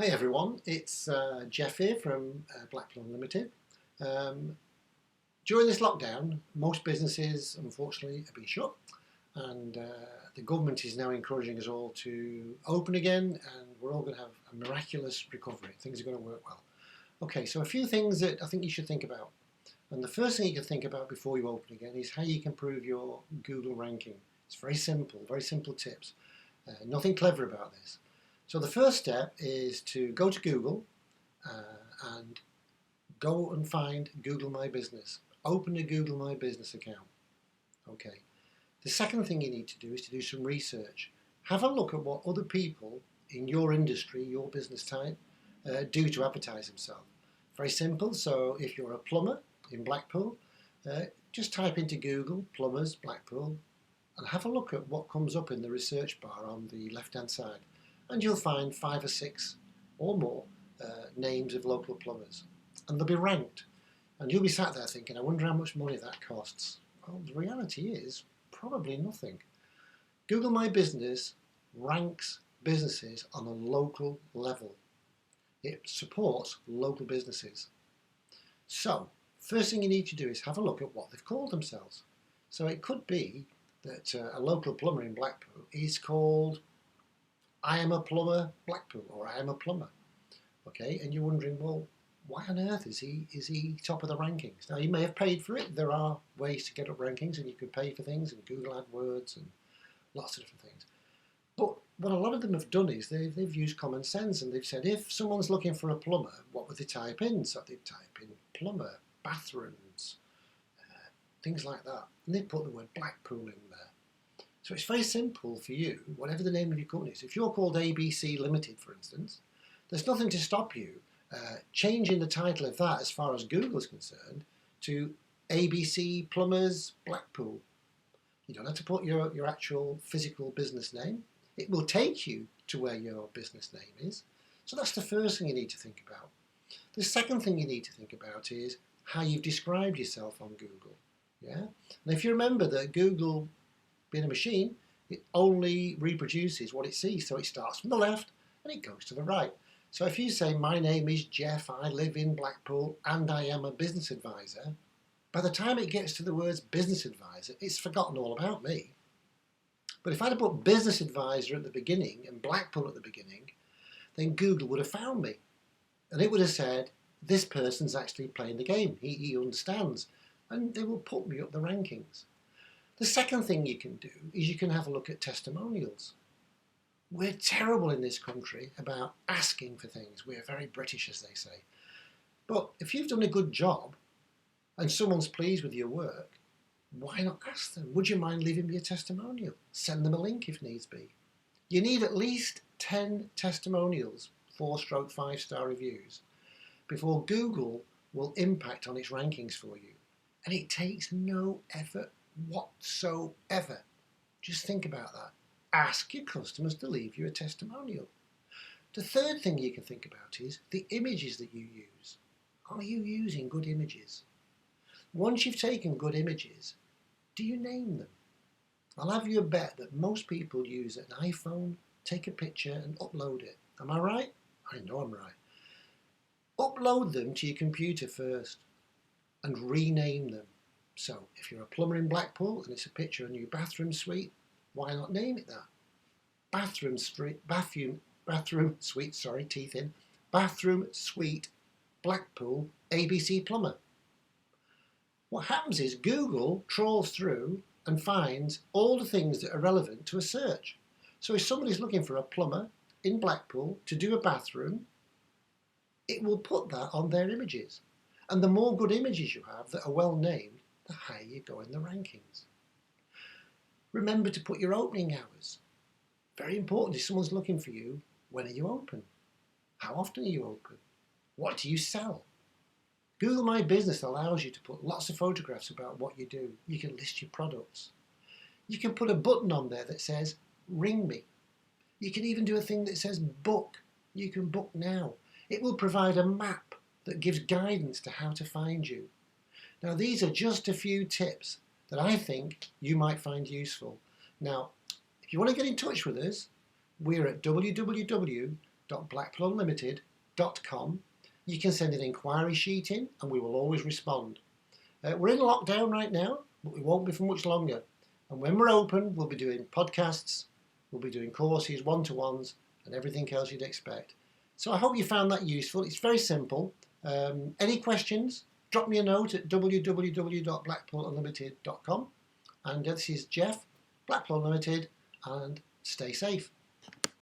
Hi everyone, it's Jeff here from Blackpool Unlimited. During this lockdown, most businesses unfortunately have been shut, and the government is now encouraging us all to open again, and we're all going to have a miraculous recovery. Things are going to work well. Okay, so a few things that I think you should think about. And the first thing you can think about before you open again is how you can improve your Google ranking. It's very simple tips. Nothing clever about this. So the first step is to go to Google and go and find Google My Business. Open a Google My Business account. Okay. The second thing you need to do is to do some research. Have a look at what other people in your industry, your business type, do to advertise themselves. Very simple. So if you're a plumber in Blackpool, just type into Google plumbers Blackpool and have a look at what comes up in the research bar on the left hand side. And you'll find 5 or 6 or more names of local plumbers. And they'll be ranked. And you'll be sat there thinking, I wonder how much money that costs. Well, the reality is probably nothing. Google My Business ranks businesses on a local level. It supports local businesses. So, first thing you need to do is have a look at what they've called themselves. So it could be that a local plumber in Blackpool is called I am a plumber Blackpool, or I am a plumber. Okay, and you're wondering, well, why on earth is he top of the rankings? Now, you may have paid for it. There are ways to get up rankings, and you can pay for things, and Google AdWords, and lots of different things. But what a lot of them have done is they've used common sense, and they've said, if someone's looking for a plumber, what would they type in? So they type in plumber, bathrooms, things like that. And they put the word Blackpool in there. So it's very simple for you, whatever the name of your company is. If you're called ABC Limited, for instance, there's nothing to stop you changing the title of that as far as Google's concerned to ABC Plumbers Blackpool. You don't have to put your actual physical business name. It will take you to where your business name is. So that's the first thing you need to think about. The second thing you need to think about is how you've described yourself on Google. Yeah? And if you remember that Google, being a machine, it only reproduces what it sees. So it starts from the left and it goes to the right. So if you say, my name is Jeff, I live in Blackpool, and I am a business advisor, by the time it gets to the words business advisor, it's forgotten all about me. But if I'd have put business advisor at the beginning and Blackpool at the beginning, then Google would have found me. And it would have said, this person's actually playing the game. He understands. And they will put me up the rankings. The second thing you can do is you can have a look at testimonials. We're terrible in this country about asking for things. We're very British, as they say. But if you've done a good job and someone's pleased with your work, why not ask them? Would you mind leaving me a testimonial? Send them a link if needs be. You need at least 10 testimonials, 4-5-star reviews, before Google will impact on its rankings for you. And it takes no effort whatsoever. Just think about that. Ask your customers to leave you a testimonial. The third thing you can think about is the images that you use. Are you using good images? Once you've taken good images, do you name them? I'll have you a bet that most people use an iPhone, take a picture and upload it. Am I right? I know I'm right. Upload them to your computer first and rename them. So if you're a plumber in Blackpool and it's a picture of a new bathroom suite, why not name it that? Bathroom suite, Blackpool ABC plumber. What happens is Google trawls through and finds all the things that are relevant to a search. So if somebody's looking for a plumber in Blackpool to do a bathroom, it will put that on their images. And the more good images you have that are well named, the higher you go in the rankings. Remember to put your opening hours. Very important. If someone's looking for you, when are you open? How often are you open? What do you sell? Google My Business allows you to put lots of photographs about what you do. You can list your products. You can put a button on there that says, ring me. You can even do a thing that says book. You can book now. It will provide a map that gives guidance to how to find you. Now, these are just a few tips that I think you might find useful. Now, if you want to get in touch with us, we're at www jeff.blackpoolunlimited.com. You can send an inquiry sheet in and we will always respond. We're in lockdown right now, but we won't be for much longer. And when we're open, we'll be doing podcasts, we'll be doing courses, one-to-ones, and everything else you'd expect. So I hope you found that useful. It's very simple. Any questions, drop me a note at www.blackpoolunlimited.com. And this is Jeff, Blackpool Unlimited, and stay safe.